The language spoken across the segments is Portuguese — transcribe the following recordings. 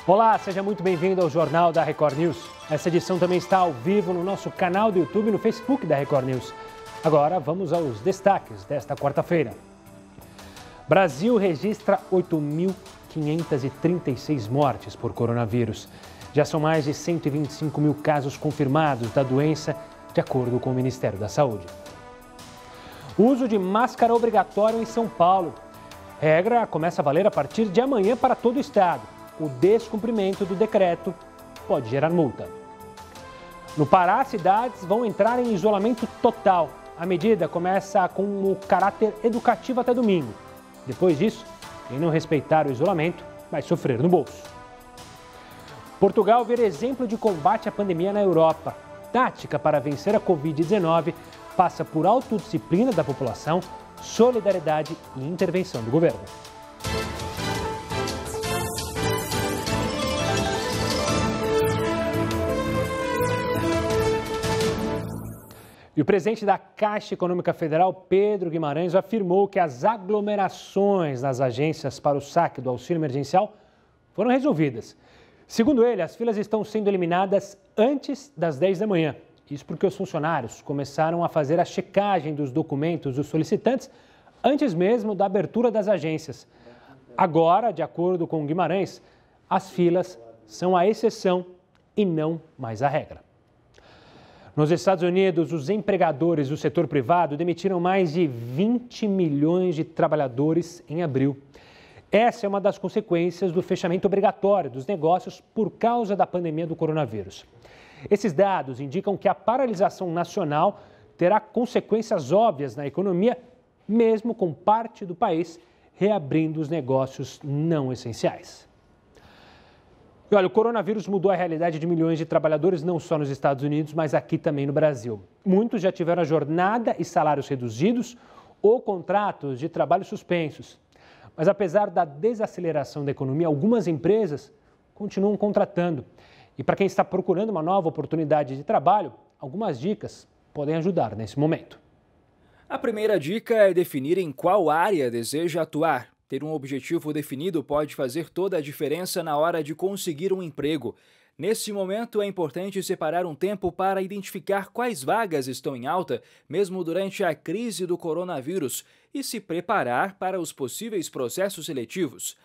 Olá, seja muito bem-vindo ao Jornal da Record News. Essa edição também está ao vivo no nosso canal do YouTube e no Facebook da Record News. Agora vamos aos destaques desta quarta-feira. Brasil registra 8.536 mortes por coronavírus. Já são mais de 125 mil casos confirmados da doença, de acordo com o Ministério da Saúde. O uso de máscara obrigatório em São Paulo. A regra começa a valer a partir de amanhã para todo o estado. O descumprimento do decreto pode gerar multa. No Pará, cidades vão entrar em isolamento total. A medida começa com o caráter educativo até domingo. Depois disso, quem não respeitar o isolamento vai sofrer no bolso. Portugal vira exemplo de combate à pandemia na Europa. Tática para vencer a Covid-19 passa por autodisciplina da população, solidariedade e intervenção do governo. E o presidente da Caixa Econômica Federal, Pedro Guimarães, afirmou que as aglomerações nas agências para o saque do auxílio emergencial foram resolvidas. Segundo ele, as filas estão sendo eliminadas antes das 10 da manhã. Isso porque os funcionários começaram a fazer a checagem dos documentos dos solicitantes antes mesmo da abertura das agências. Agora, de acordo com Guimarães, as filas são a exceção e não mais a regra. Nos Estados Unidos, os empregadores do setor privado demitiram mais de 20 milhões de trabalhadores em abril. Essa é uma das consequências do fechamento obrigatório dos negócios por causa da pandemia do coronavírus. Esses dados indicam que a paralisação nacional terá consequências óbvias na economia, mesmo com parte do país reabrindo os negócios não essenciais. E olha, o coronavírus mudou a realidade de milhões de trabalhadores, não só nos Estados Unidos, mas aqui também no Brasil. Muitos já tiveram a jornada e salários reduzidos ou contratos de trabalho suspensos. Mas apesar da desaceleração da economia, algumas empresas continuam contratando. E para quem está procurando uma nova oportunidade de trabalho, algumas dicas podem ajudar nesse momento. A primeira dica é definir em qual área deseja atuar. Ter um objetivo definido pode fazer toda a diferença na hora de conseguir um emprego. Nesse momento, é importante separar um tempo para identificar quais vagas estão em alta, mesmo durante a crise do coronavírus, e se preparar para os possíveis processos seletivos.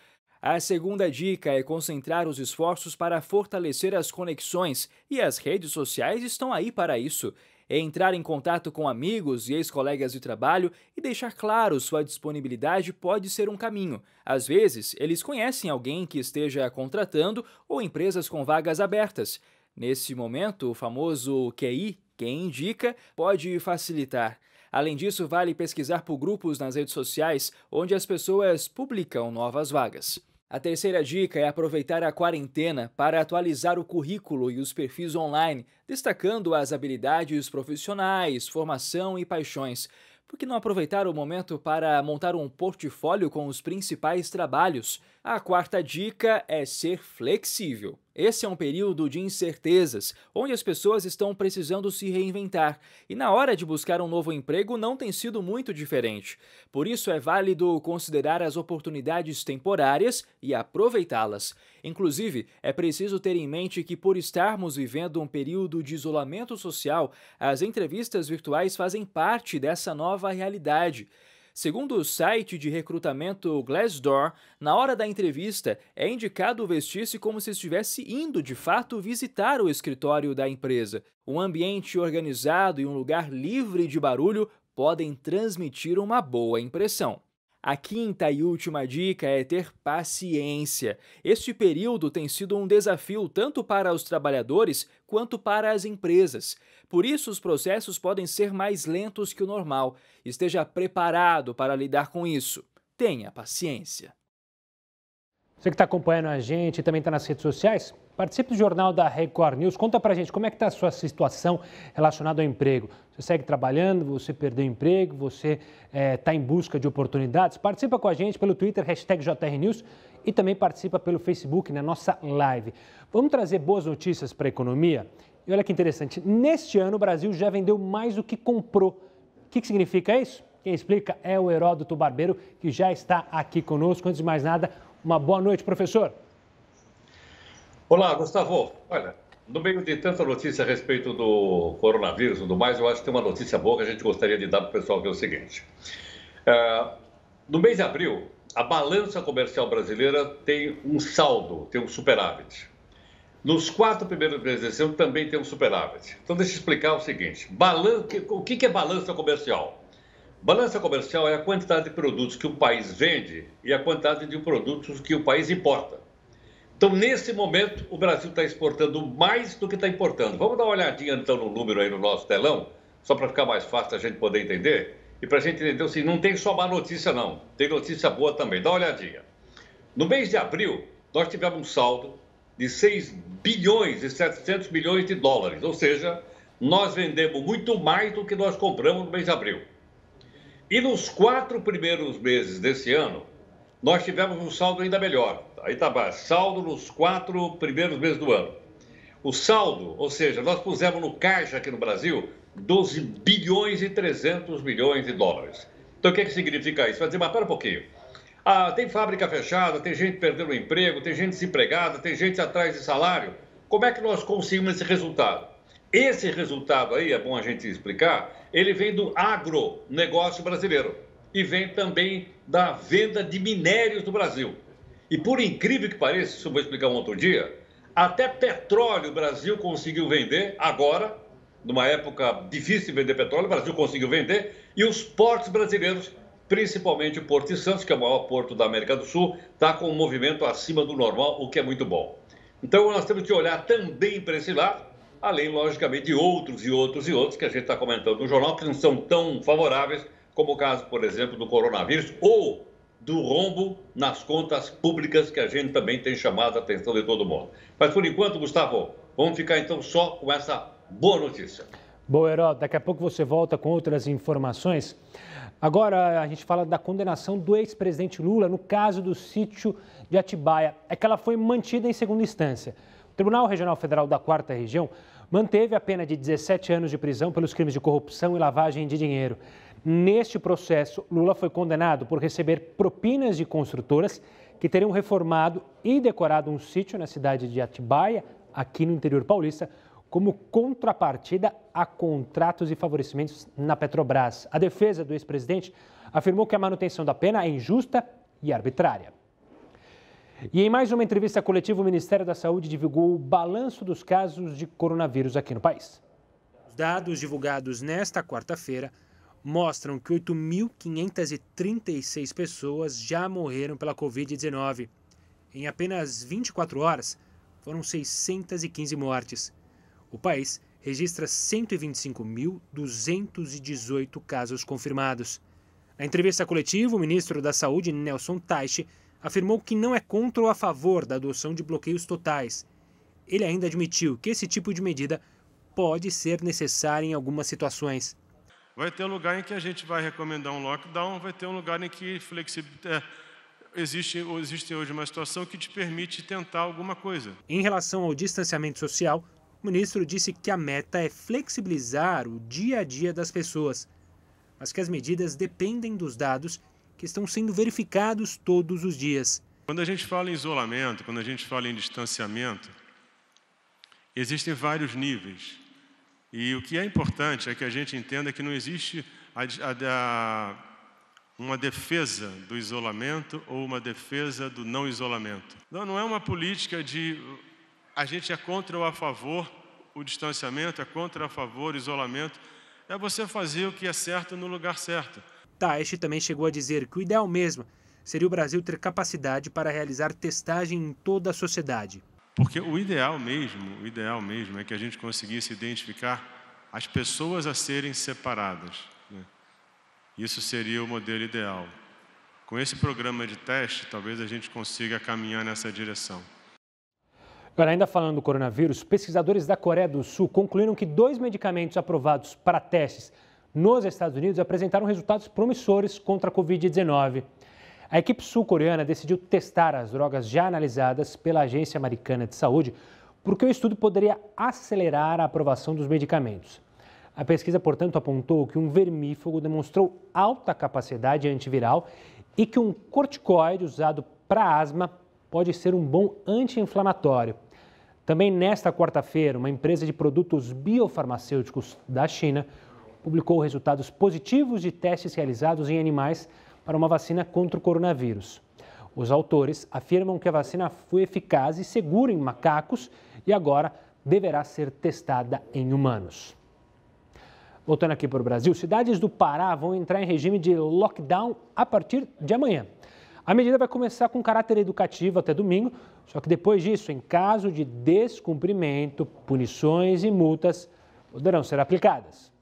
A segunda dica é concentrar os esforços para fortalecer as conexões, e as redes sociais estão aí para isso. Entrar em contato com amigos e ex-colegas de trabalho e deixar claro sua disponibilidade pode ser um caminho. Às vezes, eles conhecem alguém que esteja contratando ou empresas com vagas abertas. Nesse momento, o famoso QI, quem indica, pode facilitar. Além disso, vale pesquisar por grupos nas redes sociais onde as pessoas publicam novas vagas. A terceira dica é aproveitar a quarentena para atualizar o currículo e os perfis online, destacando as habilidades profissionais, formação e paixões. Por que não aproveitar o momento para montar um portfólio com os principais trabalhos? A quarta dica é ser flexível. Esse é um período de incertezas, onde as pessoas estão precisando se reinventar. E na hora de buscar um novo emprego não tem sido muito diferente. Por isso é válido considerar as oportunidades temporárias e aproveitá-las. Inclusive, é preciso ter em mente que por estarmos vivendo um período de isolamento social, as entrevistas virtuais fazem parte dessa nova realidade. Segundo o site de recrutamento Glassdoor, na hora da entrevista é indicado vestir-se como se estivesse indo de fato visitar o escritório da empresa. Um ambiente organizado e um lugar livre de barulho podem transmitir uma boa impressão. A quinta e última dica é ter paciência. Este período tem sido um desafio tanto para os trabalhadores quanto para as empresas. Por isso, os processos podem ser mais lentos que o normal. Esteja preparado para lidar com isso. Tenha paciência. Você que está acompanhando a gente e também está nas redes sociais, participe do Jornal da Record News. Conta pra gente como é que está a sua situação relacionada ao emprego. Você segue trabalhando, você perdeu o emprego, você está em busca de oportunidades? Participa com a gente pelo Twitter, #JRNews, e também participa pelo Facebook na nossa live. Vamos trazer boas notícias para a economia? E olha que interessante, neste ano o Brasil já vendeu mais do que comprou. O que significa isso? Quem explica é o Heródoto Barbeiro, que já está aqui conosco. Antes de mais nada, uma boa noite, professor. Olá, Gustavo. Olha, no meio de tanta notícia a respeito do coronavírus e tudo mais, eu acho que tem uma notícia boa que a gente gostaria de dar para o pessoal, que é o seguinte. No mês de abril, a balança comercial brasileira tem um saldo, tem um superávit. Nos 4 primeiros meses desse ano também tem um superávit. Então, deixa eu explicar o seguinte. O que é balança comercial? Balança comercial é a quantidade de produtos que o país vende e a quantidade de produtos que o país importa. Então, nesse momento, o Brasil está exportando mais do que está importando. Vamos dar uma olhadinha, então, no número aí no nosso telão, só para ficar mais fácil a gente poder entender. E para a gente entender assim, não tem só má notícia, não. Tem notícia boa também. Dá uma olhadinha. No mês de abril, nós tivemos um saldo de 6 bilhões e 700 milhões de dólares. Ou seja, nós vendemos muito mais do que nós compramos no mês de abril. E nos 4 primeiros meses desse ano, nós tivemos um saldo ainda melhor. Aí tá, saldo nos 4 primeiros meses do ano. O saldo, ou seja, nós pusemos no caixa aqui no Brasil 12 bilhões e 300 milhões de dólares. Então, o que significa isso? Vai dizer, mas pera um pouquinho. Tem fábrica fechada, tem gente perdendo o emprego, tem gente desempregada, tem gente atrás de salário. Como é que nós conseguimos esse resultado? Esse resultado aí, é bom a gente explicar, ele vem do agronegócio brasileiro e vem também da venda de minérios do Brasil. E por incrível que pareça, isso eu vou explicar um outro dia, até petróleo o Brasil conseguiu vender agora, numa época difícil de vender petróleo, o Brasil conseguiu vender, e os portos brasileiros, principalmente o Porto de Santos, que é o maior porto da América do Sul, está com um movimento acima do normal, o que é muito bom. Então, nós temos que olhar também para esse lado, além, logicamente, de outros que a gente está comentando no jornal, que não são tão favoráveis, como o caso, por exemplo, do coronavírus ou do rombo nas contas públicas, que a gente também tem chamado a atenção de todo mundo. Mas, por enquanto, Gustavo, vamos ficar, então, só com essa boa notícia. Boa, Herói, daqui a pouco você volta com outras informações. Agora a gente fala da condenação do ex-presidente Lula no caso do sítio de Atibaia. É que ela foi mantida em segunda instância. O Tribunal Regional Federal da 4ª Região manteve a pena de 17 anos de prisão pelos crimes de corrupção e lavagem de dinheiro. Neste processo, Lula foi condenado por receber propinas de construtoras que teriam reformado e decorado um sítio na cidade de Atibaia, aqui no interior paulista, como contrapartida a contratos e favorecimentos na Petrobras. A defesa do ex-presidente afirmou que a manutenção da pena é injusta e arbitrária. E em mais uma entrevista coletiva, o Ministério da Saúde divulgou o balanço dos casos de coronavírus aqui no país. Os dados divulgados nesta quarta-feira mostram que 8.536 pessoas já morreram pela Covid-19. Em apenas 24 horas, foram 615 mortes. O país registra 125.218 casos confirmados. Na entrevista coletiva, o ministro da Saúde, Nelson Teich, afirmou que não é contra ou a favor da adoção de bloqueios totais. Ele ainda admitiu que esse tipo de medida pode ser necessária em algumas situações. Vai ter um lugar em que a gente vai recomendar um lockdown, vai ter um lugar em que existe hoje uma situação que te permite tentar alguma coisa. Em relação ao distanciamento social, o ministro disse que a meta é flexibilizar o dia a dia das pessoas, mas que as medidas dependem dos dados que estão sendo verificados todos os dias. Quando a gente fala em isolamento, quando a gente fala em distanciamento, existem vários níveis. E o que é importante é que a gente entenda que não existe uma defesa do isolamento ou uma defesa do não isolamento. Não é uma política de a gente é contra ou a favor o distanciamento, é contra ou a favor o isolamento. É você fazer o que é certo no lugar certo. Teich também chegou a dizer que o ideal mesmo seria o Brasil ter capacidade para realizar testagem em toda a sociedade. Porque o ideal mesmo é que a gente conseguisse identificar as pessoas a serem separadas, né? Isso seria o modelo ideal. Com esse programa de teste, talvez a gente consiga caminhar nessa direção. Agora, ainda falando do coronavírus, pesquisadores da Coreia do Sul concluíram que 2 medicamentos aprovados para testes nos Estados Unidos apresentaram resultados promissores contra a Covid-19. A equipe sul-coreana decidiu testar as drogas já analisadas pela Agência Americana de Saúde, porque o estudo poderia acelerar a aprovação dos medicamentos. A pesquisa, portanto, apontou que um vermífugo demonstrou alta capacidade antiviral e que um corticoide usado para asma pode ser um bom anti-inflamatório. Também nesta quarta-feira, uma empresa de produtos biofarmacêuticos da China publicou resultados positivos de testes realizados em animais para uma vacina contra o coronavírus. Os autores afirmam que a vacina foi eficaz e segura em macacos e agora deverá ser testada em humanos. Voltando aqui para o Brasil, cidades do Pará vão entrar em regime de lockdown a partir de amanhã. A medida vai começar com caráter educativo até domingo, só que depois disso, em caso de descumprimento, punições e multas poderão ser aplicadas.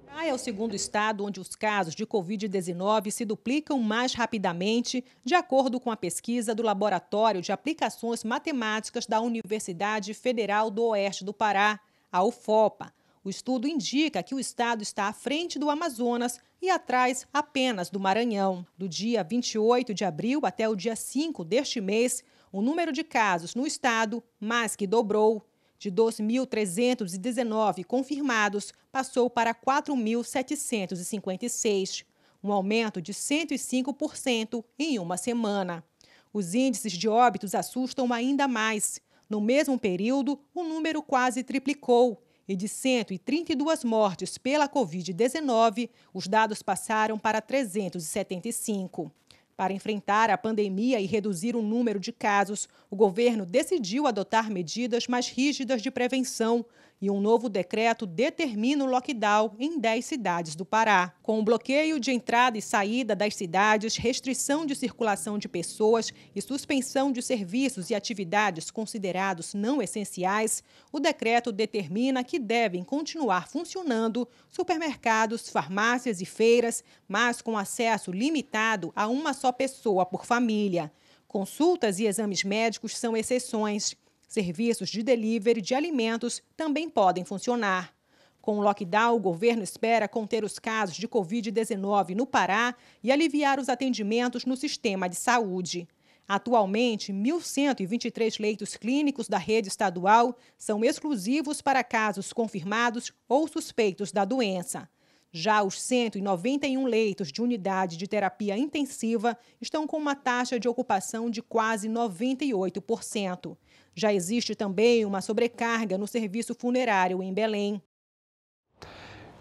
Pará é o segundo estado onde os casos de Covid-19 se duplicam mais rapidamente, de acordo com a pesquisa do Laboratório de Aplicações Matemáticas da Universidade Federal do Oeste do Pará, a UFOPA. O estudo indica que o estado está à frente do Amazonas e atrás apenas do Maranhão. Do dia 28 de abril até o dia 5 deste mês, o número de casos no estado mais que dobrou. De 2.319 confirmados, passou para 4.756, um aumento de 105% em uma semana. Os índices de óbitos assustam ainda mais. No mesmo período, o número quase triplicou. E de 132 mortes pela Covid-19, os dados passaram para 375. Para enfrentar a pandemia e reduzir o número de casos, o governo decidiu adotar medidas mais rígidas de prevenção e um novo decreto determina o lockdown em 10 cidades do Pará. Com o bloqueio de entrada e saída das cidades, restrição de circulação de pessoas e suspensão de serviços e atividades considerados não essenciais, o decreto determina que devem continuar funcionando supermercados, farmácias e feiras, mas com acesso limitado a uma só pessoa por família. Consultas e exames médicos são exceções. Serviços de delivery de alimentos também podem funcionar. Com o lockdown, o governo espera conter os casos de Covid-19 no Pará e aliviar os atendimentos no sistema de saúde. Atualmente, 1.123 leitos clínicos da rede estadual são exclusivos para casos confirmados ou suspeitos da doença. Já os 191 leitos de unidade de terapia intensiva estão com uma taxa de ocupação de quase 98%. Já existe também uma sobrecarga no serviço funerário em Belém.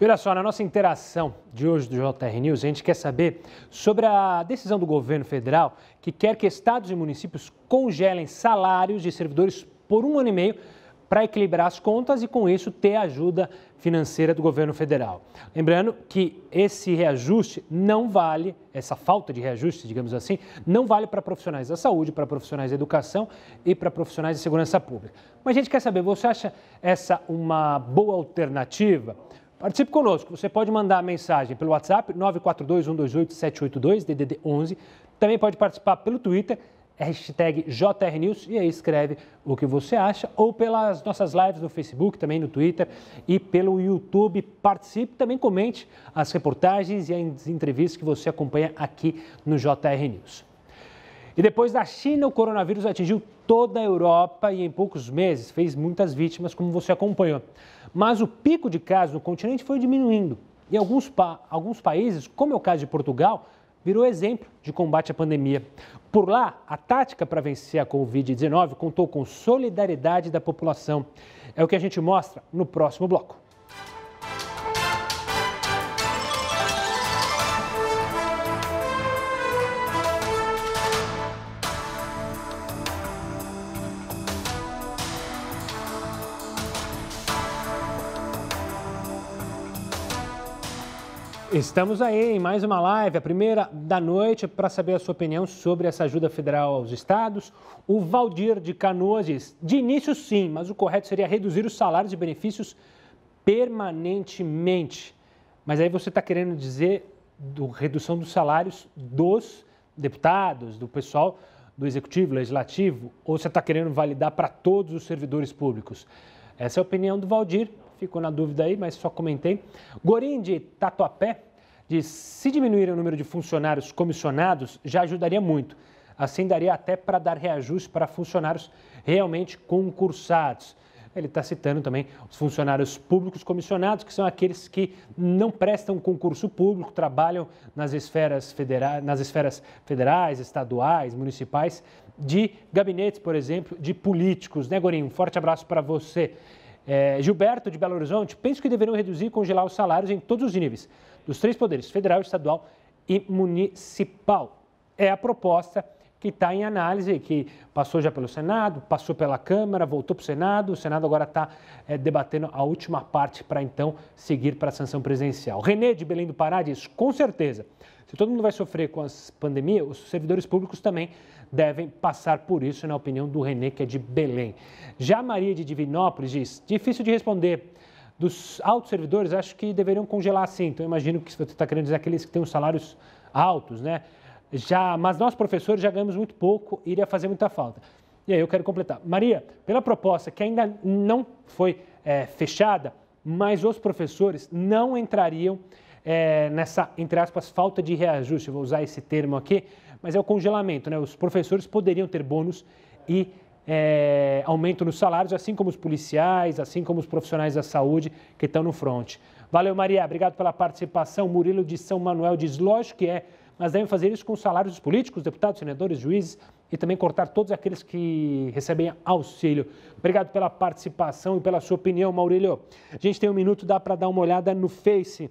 Olha só, na nossa interação de hoje do JR News, a gente quer saber sobre a decisão do governo federal que quer que estados e municípios congelem salários de servidores por 1 ano e meio para equilibrar as contas e, com isso, ter a ajuda financeira do governo federal. Lembrando que esse reajuste não vale, essa falta de reajuste, digamos assim, não vale para profissionais da saúde, para profissionais da educação e para profissionais de segurança pública. Mas a gente quer saber, você acha essa uma boa alternativa? Participe conosco, você pode mandar mensagem pelo WhatsApp 942-128-782, DDD 11. Também pode participar pelo Twitter, hashtag JRNews, e aí escreve o que você acha, ou pelas nossas lives no Facebook, também no Twitter e pelo YouTube. Participe, também comente as reportagens e as entrevistas que você acompanha aqui no JR News. E depois da China, o coronavírus atingiu toda a Europa e em poucos meses fez muitas vítimas, como você acompanhou. Mas o pico de casos no continente foi diminuindo. E alguns países, como é o caso de Portugal, virou exemplo de combate à pandemia. Por lá, a tática para vencer a Covid-19 contou com solidariedade da população. É o que a gente mostra no próximo bloco. Estamos aí em mais uma live, a primeira da noite, para saber a sua opinião sobre essa ajuda federal aos estados. O Valdir de Canoas diz, de início sim, mas o correto seria reduzir os salários e benefícios permanentemente. Mas aí você está querendo dizer redução dos salários dos deputados, do pessoal do Executivo, Legislativo, ou você está querendo validar para todos os servidores públicos? Essa é a opinião do Valdir. Ficou na dúvida aí, mas só comentei. Gorim de Tatuapé diz, se diminuir o número de funcionários comissionados, já ajudaria muito. Assim daria até para dar reajuste para funcionários realmente concursados. Ele está citando também os funcionários públicos comissionados, que são aqueles que não prestam concurso público, trabalham nas esferas federais, estaduais, municipais, de gabinetes, por exemplo, de políticos. Né, Gorinho? Um forte abraço para você. Gilberto, de Belo Horizonte, penso que deveriam reduzir e congelar os salários em todos os níveis, dos 3 poderes, federal, estadual e municipal. É a proposta que está em análise, que passou já pelo Senado, passou pela Câmara, voltou para o Senado agora está debatendo a última parte para então seguir para a sanção presidencial. Renê, de Belém do Pará, diz, com certeza, se todo mundo vai sofrer com a pandemia, os servidores públicos também devem passar por isso, na opinião do Renê, que é de Belém. Já Maria, de Divinópolis, diz, difícil de responder. Dos altos servidores, acho que deveriam congelar sim. Então, imagino que você está querendo dizer aqueles que têm os salários altos, né? Mas nós, professores, já ganhamos muito pouco e iria fazer muita falta. E aí eu quero completar. Maria, pela proposta que ainda não foi fechada, mas os professores não entrariam nessa, entre aspas, falta de reajuste, eu vou usar esse termo aqui, mas é o congelamento, né? Os professores poderiam ter bônus e aumento nos salários, assim como os policiais, assim como os profissionais da saúde que estão no front. Valeu, Maria, obrigado pela participação. Murilo, de São Manuel, diz, lógico que mas devem fazer isso com os salários dos políticos, deputados, senadores, juízes e também cortar todos aqueles que recebem auxílio. Obrigado pela participação e pela sua opinião, Maurílio. A gente tem um minuto, dá para dar uma olhada no Face.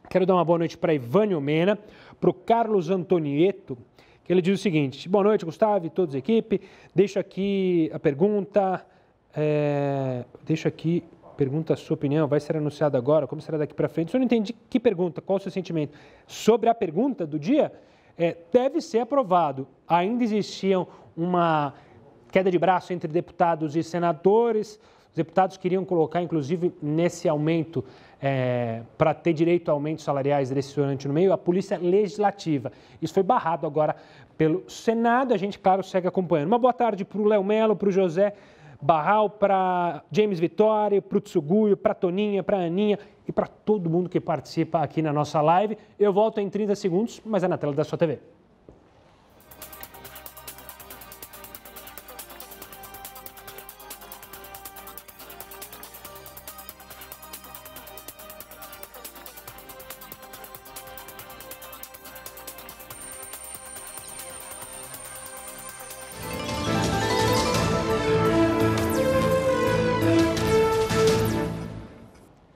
Quero dar uma boa noite para Ivânio Mena, para o Carlos Antonieto, que ele diz o seguinte, boa noite, Gustavo e todos da equipe, deixo aqui a pergunta, pergunta a sua opinião, vai ser anunciado agora, como será daqui para frente? Eu não entendi que pergunta, qual o seu sentimento? Sobre a pergunta do dia, deve ser aprovado. Ainda existia uma queda de braço entre deputados e senadores, os deputados queriam colocar, inclusive, nesse aumento, para ter direito a aumentos salariais desse ano no meio, a Polícia Legislativa. Isso foi barrado agora pelo Senado, a gente, claro, segue acompanhando. Uma boa tarde para o Léo Melo, para o José Barral, para James Vitória, para o Tsuguyo, para a Toninha, para a Aninha e para todo mundo que participa aqui na nossa live. Eu volto em 30 segundos, mas é na tela da sua TV.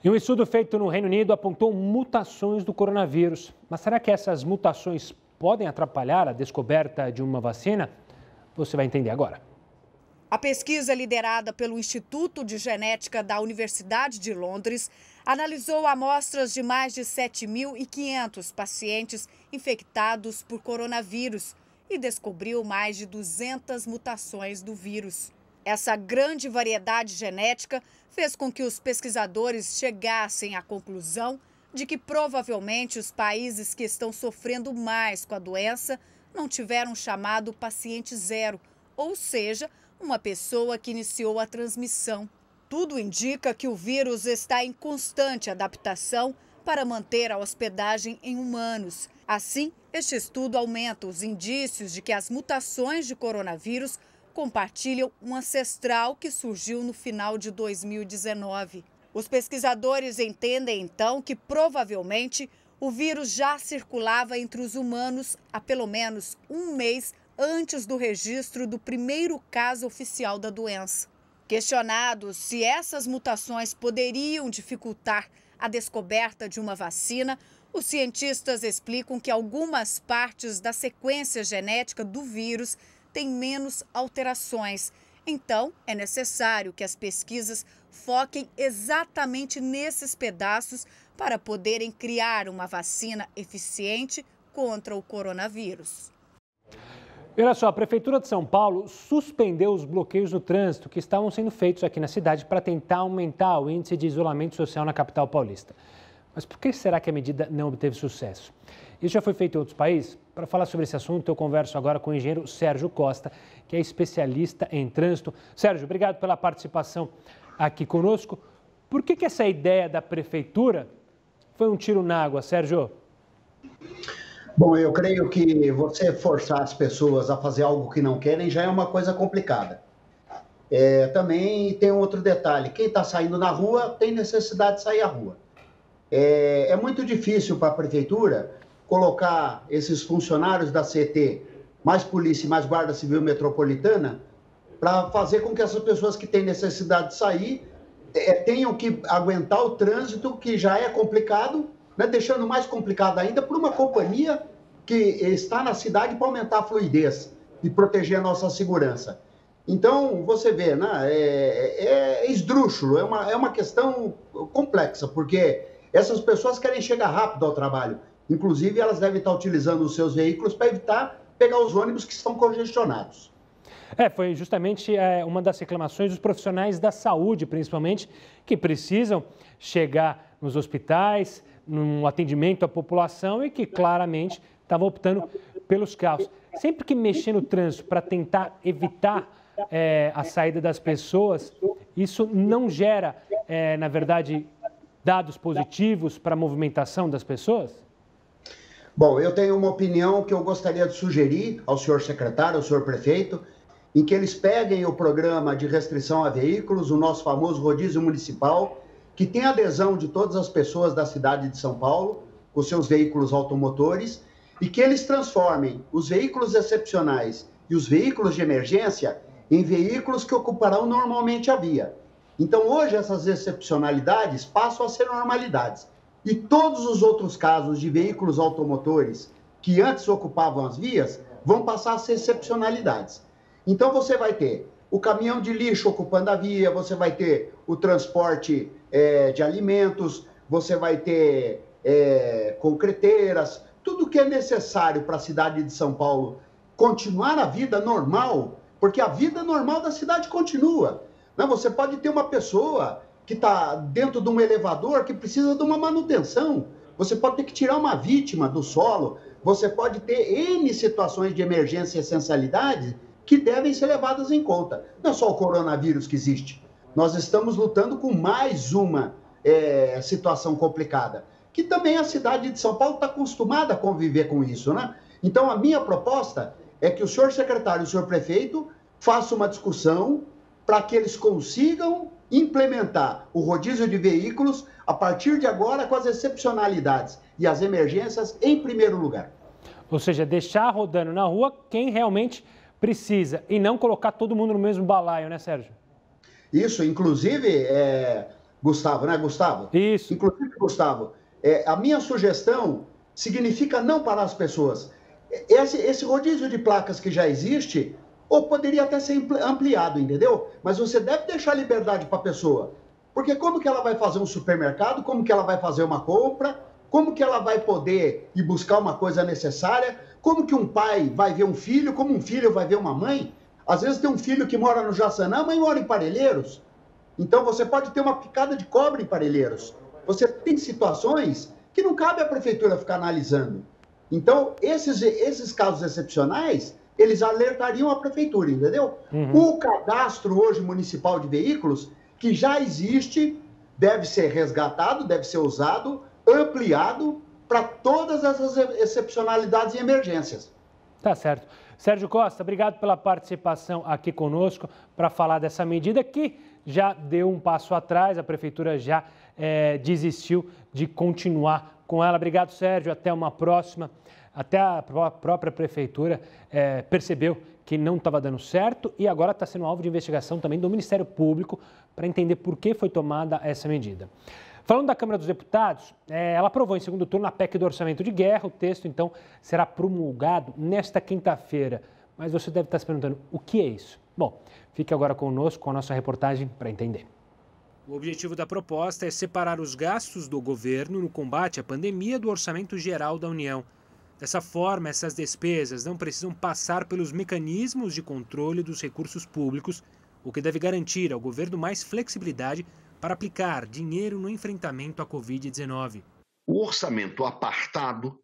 E um estudo feito no Reino Unido apontou mutações do coronavírus. Mas será que essas mutações podem atrapalhar a descoberta de uma vacina? Você vai entender agora. A pesquisa liderada pelo Instituto de Genética da Universidade de Londres analisou amostras de mais de 7.500 pacientes infectados por coronavírus e descobriu mais de 200 mutações do vírus. Essa grande variedade genética fez com que os pesquisadores chegassem à conclusão de que provavelmente os países que estão sofrendo mais com a doença não tiveram chamado paciente zero, ou seja, uma pessoa que iniciou a transmissão. Tudo indica que o vírus está em constante adaptação para manter a hospedagem em humanos. Assim, este estudo aumenta os indícios de que as mutações de coronavírus compartilham um ancestral que surgiu no final de 2019. Os pesquisadores entendem, então, que provavelmente o vírus já circulava entre os humanos há pelo menos um mês antes do registro do primeiro caso oficial da doença. Questionados se essas mutações poderiam dificultar a descoberta de uma vacina, os cientistas explicam que algumas partes da sequência genética do vírus têm menos alterações. Então, é necessário que as pesquisas foquem exatamente nesses pedaços para poderem criar uma vacina eficiente contra o coronavírus. Olha só, a Prefeitura de São Paulo suspendeu os bloqueios no trânsito que estavam sendo feitos aqui na cidade para tentar aumentar o índice de isolamento social na capital paulista. Mas por que será que a medida não obteve sucesso? Isso já foi feito em outros países? Para falar sobre esse assunto, eu converso agora com o engenheiro Sérgio Costa, que é especialista em trânsito. Sérgio, obrigado pela participação aqui conosco. Por que essa ideia da Prefeitura foi um tiro na água, Sérgio? Bom, eu creio que você forçar as pessoas a fazer algo que não querem já é uma coisa complicada. Também tem um outro detalhe, quem está saindo na rua tem necessidade de sair à rua. É muito difícil para a prefeitura colocar esses funcionários da CT, mais polícia e mais guarda civil metropolitana, para fazer com que essas pessoas que têm necessidade de sair tenham que aguentar o trânsito, que já é complicado, né, deixando mais complicado ainda por uma companhia que está na cidade para aumentar a fluidez e proteger a nossa segurança. Então, você vê, né, é esdrúxulo, é uma questão complexa, porque essas pessoas querem chegar rápido ao trabalho. Inclusive, elas devem estar utilizando os seus veículos para evitar pegar os ônibus que estão congestionados. Foi justamente uma das reclamações dos profissionais da saúde, principalmente, que precisam chegar nos hospitais, no atendimento à população e que claramente estavam optando pelos carros. Sempre que mexer no trânsito para tentar evitar a saída das pessoas, isso não gera, na verdade, dados positivos para a movimentação das pessoas? Bom, eu tenho uma opinião que eu gostaria de sugerir ao senhor secretário, ao senhor prefeito, em que eles peguem o programa de restrição a veículos, o nosso famoso rodízio municipal, que tem adesão de todas as pessoas da cidade de São Paulo, com seus veículos automotores, e que eles transformem os veículos excepcionais e os veículos de emergência em veículos que ocuparão normalmente a via. Então, hoje, essas excepcionalidades passam a ser normalidades. E todos os outros casos de veículos automotores que antes ocupavam as vias vão passar a ser excepcionalidades. Então, você vai ter o caminhão de lixo ocupando a via, você vai ter o transporte de alimentos, você vai ter concreteiras, tudo que é necessário para a cidade de São Paulo continuar a vida normal, porque a vida normal da cidade continua. Não, você pode ter uma pessoa que está dentro de um elevador que precisa de uma manutenção, você pode ter que tirar uma vítima do solo, você pode ter N situações de emergência e essencialidade que devem ser levadas em conta. Não é só o coronavírus que existe. Nós estamos lutando com mais uma situação complicada, que também a cidade de São Paulo está acostumada a conviver com isso, né? Então, a minha proposta é que o senhor secretário e o senhor prefeito façam uma discussão para que eles consigam implementar o rodízio de veículos a partir de agora com as excepcionalidades e as emergências em primeiro lugar. Ou seja, deixar rodando na rua quem realmente precisa e não colocar todo mundo no mesmo balaio, né, Sérgio? Isso, inclusive, Gustavo, né, Gustavo? Isso. Inclusive, Gustavo, a minha sugestão significa não parar as pessoas. Esse rodízio de placas que já existe, ou poderia até ser ampliado, entendeu? Mas você deve deixar liberdade para a pessoa. Porque como que ela vai fazer um supermercado, como que ela vai fazer uma compra, como que ela vai poder ir buscar uma coisa necessária, como que um pai vai ver um filho, como um filho vai ver uma mãe. Às vezes tem um filho que mora no Jaçanã, a mãe mora em Parelheiros. Então você pode ter uma picada de cobre em Parelheiros. Você tem situações que não cabe à prefeitura ficar analisando. Então, esses casos excepcionais, eles alertariam a prefeitura, entendeu? O cadastro hoje municipal de veículos, que já existe, deve ser resgatado, deve ser usado, ampliado para todas essas excepcionalidades e emergências. Tá certo. Sérgio Costa, obrigado pela participação aqui conosco para falar dessa medida que já deu um passo atrás, a prefeitura já desistiu de continuar com ela. Obrigado, Sérgio, até uma próxima. Até a própria prefeitura percebeu que não estava dando certo e agora está sendo alvo de investigação também do Ministério Público para entender por que foi tomada essa medida. Falando da Câmara dos Deputados, ela aprovou em segundo turno a PEC do Orçamento de Guerra. O texto, então, será promulgado nesta quinta-feira. Mas você deve estar se perguntando, o que é isso? Bom, fique agora conosco com a nossa reportagem para entender. O objetivo da proposta é separar os gastos do governo no combate à pandemia do Orçamento Geral da União. Dessa forma, essas despesas não precisam passar pelos mecanismos de controle dos recursos públicos, o que deve garantir ao governo mais flexibilidade para aplicar dinheiro no enfrentamento à Covid-19. O orçamento apartado,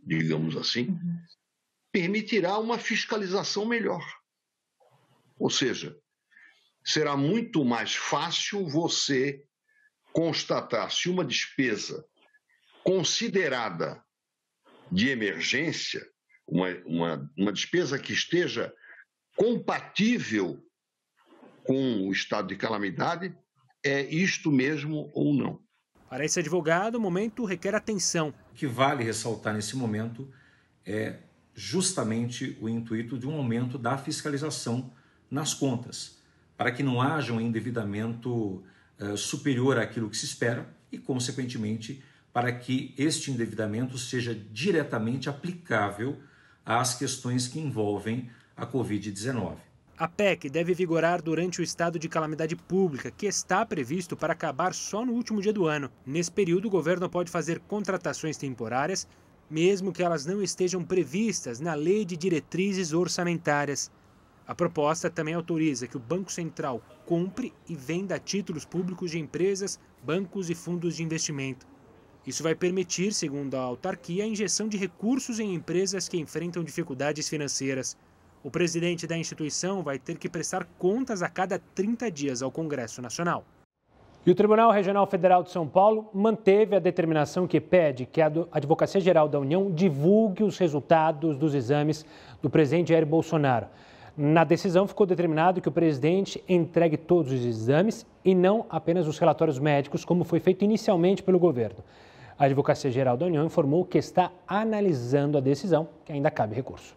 digamos assim, permitirá uma fiscalização melhor. Ou seja, será muito mais fácil você constatar se uma despesa considerada de emergência, uma despesa que esteja compatível com o estado de calamidade, é isto mesmo ou não. Para esse advogado, o momento requer atenção. O que vale ressaltar nesse momento é justamente o intuito de um aumento da fiscalização nas contas, para que não haja um endividamento superior àquilo que se espera e, consequentemente, para que este endividamento seja diretamente aplicável às questões que envolvem a Covid-19. A PEC deve vigorar durante o estado de calamidade pública, que está previsto para acabar só no último dia do ano. Nesse período, o governo pode fazer contratações temporárias, mesmo que elas não estejam previstas na Lei de Diretrizes Orçamentárias. A proposta também autoriza que o Banco Central compre e venda títulos públicos de empresas, bancos e fundos de investimento. Isso vai permitir, segundo a autarquia, a injeção de recursos em empresas que enfrentam dificuldades financeiras. O presidente da instituição vai ter que prestar contas a cada 30 dias ao Congresso Nacional. E o Tribunal Regional Federal de São Paulo manteve a determinação que pede que a Advocacia Geral da União divulgue os resultados dos exames do presidente Jair Bolsonaro. Na decisão ficou determinado que o presidente entregue todos os exames e não apenas os relatórios médicos, como foi feito inicialmente pelo governo. A Advocacia Geral da União informou que está analisando a decisão, que ainda cabe recurso.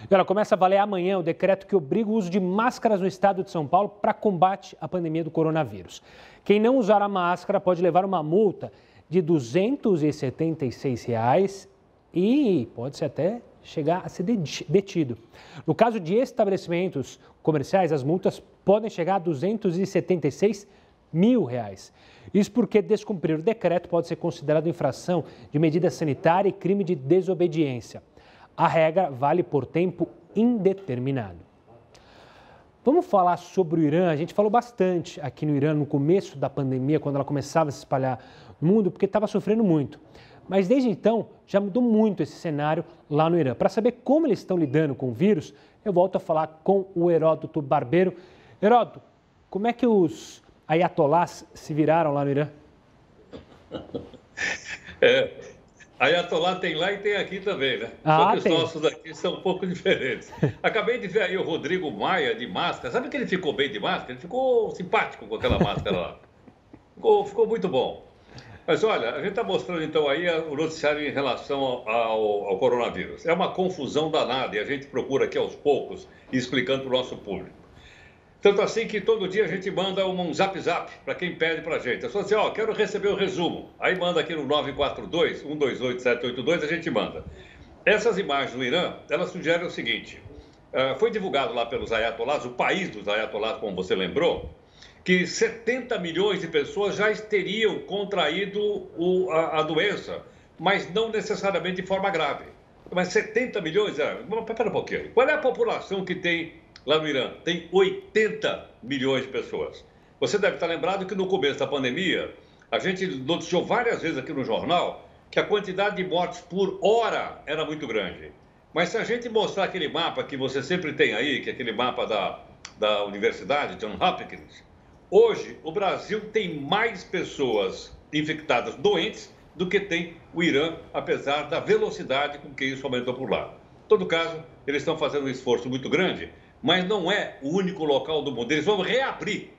E ela começa a valer amanhã o decreto que obriga o uso de máscaras no estado de São Paulo para combate à pandemia do coronavírus. Quem não usar a máscara pode levar uma multa de R$ 276 e pode até chegar a ser detido. No caso de estabelecimentos comerciais, as multas podem chegar a R$ 276 mil. Isso porque descumprir o decreto pode ser considerado infração de medida sanitária e crime de desobediência. A regra vale por tempo indeterminado. Vamos falar sobre o Irã. A gente falou bastante aqui no Irã no começo da pandemia, quando ela começava a se espalhar no mundo, porque estava sofrendo muito. Mas desde então já mudou muito esse cenário lá no Irã. Para saber como eles estão lidando com o vírus, eu volto a falar com o Heródoto Barbeiro. Heródoto, como é que os ayatolás se viraram lá no Irã? Ayatollah tem lá e tem aqui também, né? Só que os nossos aqui são um pouco diferentes. Acabei de ver aí o Rodrigo Maia de máscara. Sabe que ele ficou bem de máscara? Ele ficou simpático com aquela máscara lá. Ficou muito bom. Mas olha, a gente está mostrando então aí o noticiário em relação ao coronavírus. É uma confusão danada e a gente procura aqui aos poucos ir explicando para o nosso público. Tanto assim que todo dia a gente manda um zap para quem pede para a gente. É só dizer, quero receber o resumo. Aí manda aqui no 942-128-782, a gente manda. Essas imagens do Irã, elas sugerem o seguinte. Foi divulgado lá pelos ayatolás, o país dos ayatolás, como você lembrou, que 70 milhões de pessoas já teriam contraído a doença, mas não necessariamente de forma grave. Mas 70 milhões? Espera um pouquinho. Qual é a população que tem lá no Irã? Tem 80 milhões de pessoas. Você deve estar lembrado que no começo da pandemia, a gente noticiou várias vezes aqui no jornal que a quantidade de mortes por hora era muito grande. Mas se a gente mostrar aquele mapa que você sempre tem aí, que é aquele mapa da Universidade Johns Hopkins, hoje o Brasil tem mais pessoas infectadas, doentes, do que tem o Irã, apesar da velocidade com que isso aumentou por lá. Em todo caso, eles estão fazendo um esforço muito grande, mas não é o único local do mundo. Eles vão reabrir.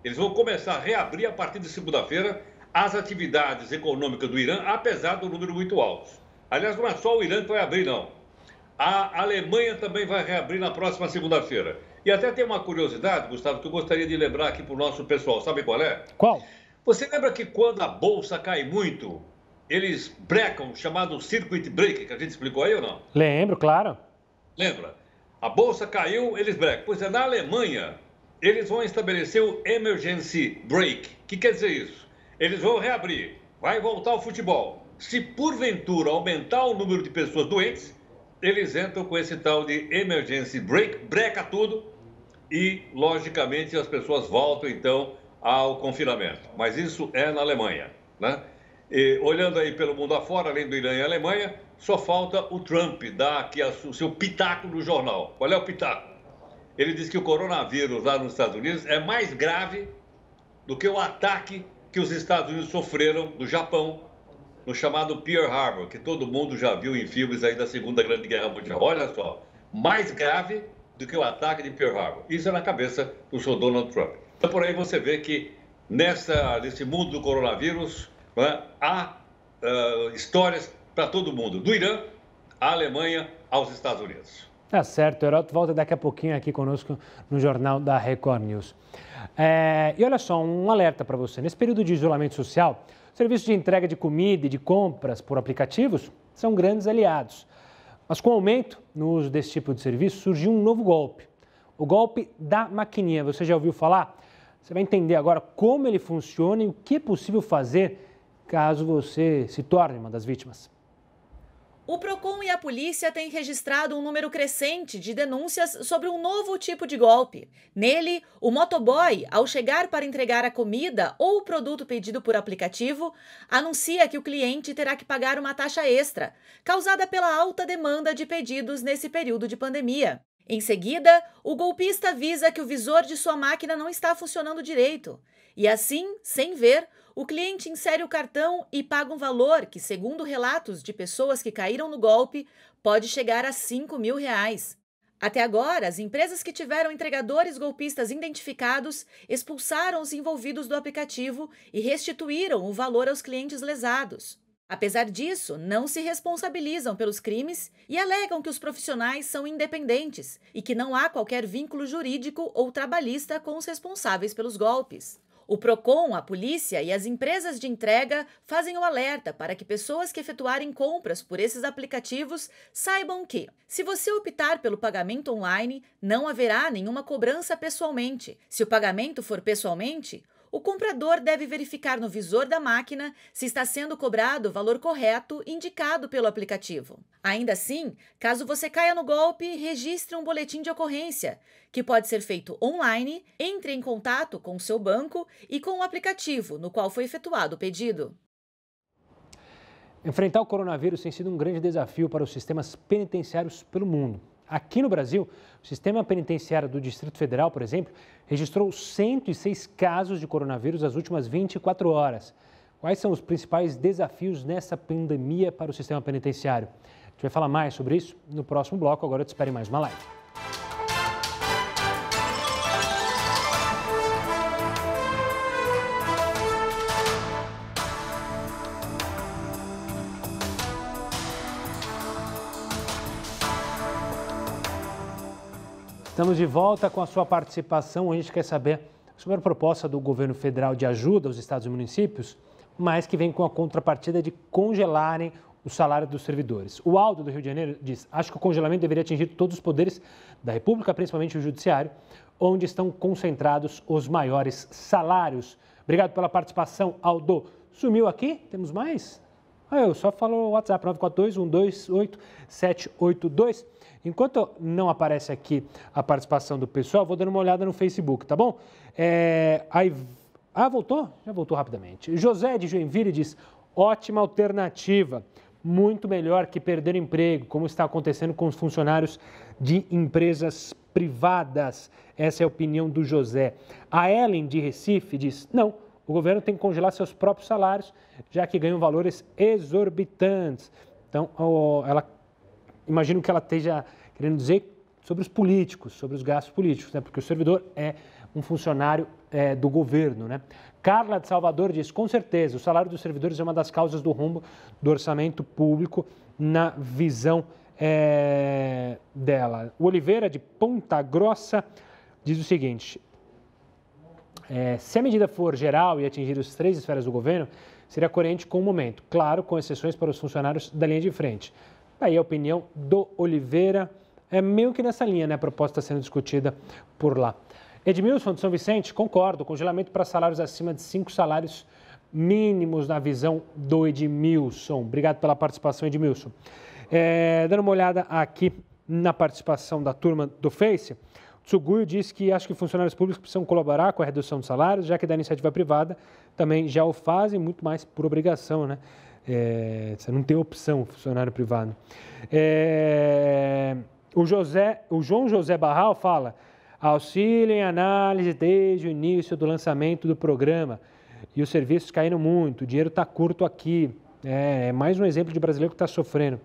Eles vão começar a reabrir a partir de segunda-feira as atividades econômicas do Irã, apesar do número muito alto. Aliás, não é só o Irã que vai abrir, não. A Alemanha também vai reabrir na próxima segunda-feira. E até tem uma curiosidade, Gustavo, que eu gostaria de lembrar aqui para o nosso pessoal. Sabe qual é? Qual? Você lembra que quando a bolsa cai muito, eles brecam, chamado circuit break, que a gente explicou aí ou não? Lembro, claro. Lembra? A bolsa caiu, eles brecam. Pois é, na Alemanha, eles vão estabelecer o emergency break. O que quer dizer isso? Eles vão reabrir, vai voltar o futebol. Se porventura aumentar o número de pessoas doentes, eles entram com esse tal de emergency break, breca tudo e, logicamente, as pessoas voltam, então, ao confinamento. Mas isso é na Alemanha, né? E, olhando aí pelo mundo afora, além do Irã e Alemanha, só falta o Trump dar aqui o seu pitaco no jornal. Qual é o pitaco? Ele diz que o coronavírus lá nos Estados Unidos é mais grave do que o ataque que os Estados Unidos sofreram do Japão, no chamado Pearl Harbor, que todo mundo já viu em filmes aí da Segunda Grande Guerra Mundial. Olha só, mais grave do que o ataque de Pearl Harbor. Isso é na cabeça do senhor Donald Trump. Então, por aí você vê que nesse mundo do coronavírus, né, há histórias para todo mundo, do Irã à Alemanha aos Estados Unidos. Tá certo, o Heródoto volta daqui a pouquinho aqui conosco no Jornal da Record News. E olha só, um alerta para você. Nesse período de isolamento social, serviços de entrega de comida e de compras por aplicativos são grandes aliados. Mas com o aumento no uso desse tipo de serviço, surgiu um novo golpe. O golpe da maquininha. Você já ouviu falar? Você vai entender agora como ele funciona e o que é possível fazer caso você se torne uma das vítimas. O Procon e a polícia têm registrado um número crescente de denúncias sobre um novo tipo de golpe. Nele, o motoboy, ao chegar para entregar a comida ou o produto pedido por aplicativo, anuncia que o cliente terá que pagar uma taxa extra, causada pela alta demanda de pedidos nesse período de pandemia. Em seguida, o golpista avisa que o visor de sua máquina não está funcionando direito. E assim, sem ver, o cliente insere o cartão e paga um valor que, segundo relatos de pessoas que caíram no golpe, pode chegar a R$5.000. Até agora, as empresas que tiveram entregadores golpistas identificados expulsaram os envolvidos do aplicativo e restituíram o valor aos clientes lesados. Apesar disso, não se responsabilizam pelos crimes e alegam que os profissionais são independentes e que não há qualquer vínculo jurídico ou trabalhista com os responsáveis pelos golpes. O Procon, a polícia e as empresas de entrega fazem o alerta para que pessoas que efetuarem compras por esses aplicativos saibam que, se você optar pelo pagamento online, não haverá nenhuma cobrança pessoalmente. Se o pagamento for pessoalmente, o comprador deve verificar no visor da máquina se está sendo cobrado o valor correto indicado pelo aplicativo. Ainda assim, caso você caia no golpe, registre um boletim de ocorrência, que pode ser feito online, entre em contato com o seu banco e com o aplicativo no qual foi efetuado o pedido. Enfrentar o coronavírus tem sido um grande desafio para os sistemas penitenciários pelo mundo. Aqui no Brasil, o sistema penitenciário do Distrito Federal, por exemplo, registrou 106 casos de coronavírus nas últimas 24 horas. Quais são os principais desafios nessa pandemia para o sistema penitenciário? A gente vai falar mais sobre isso no próximo bloco. Agora eu te espero em mais uma live. Estamos de volta com a sua participação. A gente quer saber sobre a proposta do governo federal de ajuda aos estados e municípios, mas que vem com a contrapartida de congelarem o salário dos servidores. O Aldo, do Rio de Janeiro, diz: acho que o congelamento deveria atingir todos os poderes da República, principalmente o Judiciário, onde estão concentrados os maiores salários. Obrigado pela participação, Aldo. Sumiu aqui? Temos mais? Eu só falo o WhatsApp, 942-128-782. Enquanto não aparece aqui a participação do pessoal, vou dando uma olhada no Facebook, tá bom? Voltou? Já voltou rapidamente. José de Joinville diz: ótima alternativa, muito melhor que perder emprego, como está acontecendo com os funcionários de empresas privadas. Essa é a opinião do José. A Ellen de Recife diz: não, o governo tem que congelar seus próprios salários, já que ganham valores exorbitantes. Então, imagino que ela esteja querendo dizer sobre os políticos, sobre os gastos políticos, né? Porque o servidor é um funcionário do governo, né? Carla de Salvador diz: com certeza, o salário dos servidores é uma das causas do rombo do orçamento público na visão dela. O Oliveira, de Ponta Grossa, diz o seguinte: se a medida for geral e atingir as 3 esferas do governo, seria coerente com o momento, claro, com exceções para os funcionários da linha de frente. Aí a opinião do Oliveira é meio que nessa linha, né? A proposta sendo discutida por lá. Edmilson de São Vicente, concordo, congelamento para salários acima de 5 salários mínimos na visão do Edmilson. Obrigado pela participação, Edmilson. Dando uma olhada aqui na participação da turma do Face, Tsuguyo diz que acha que funcionários públicos precisam colaborar com a redução de salários, já que da iniciativa privada também já o fazem, muito mais por obrigação, né? Você não tem opção, funcionário privado. O João José Barral fala: auxílio em análise desde o início do lançamento do programa e os serviços caíram muito, o dinheiro está curto aqui. É mais um exemplo de brasileiro que está sofrendo.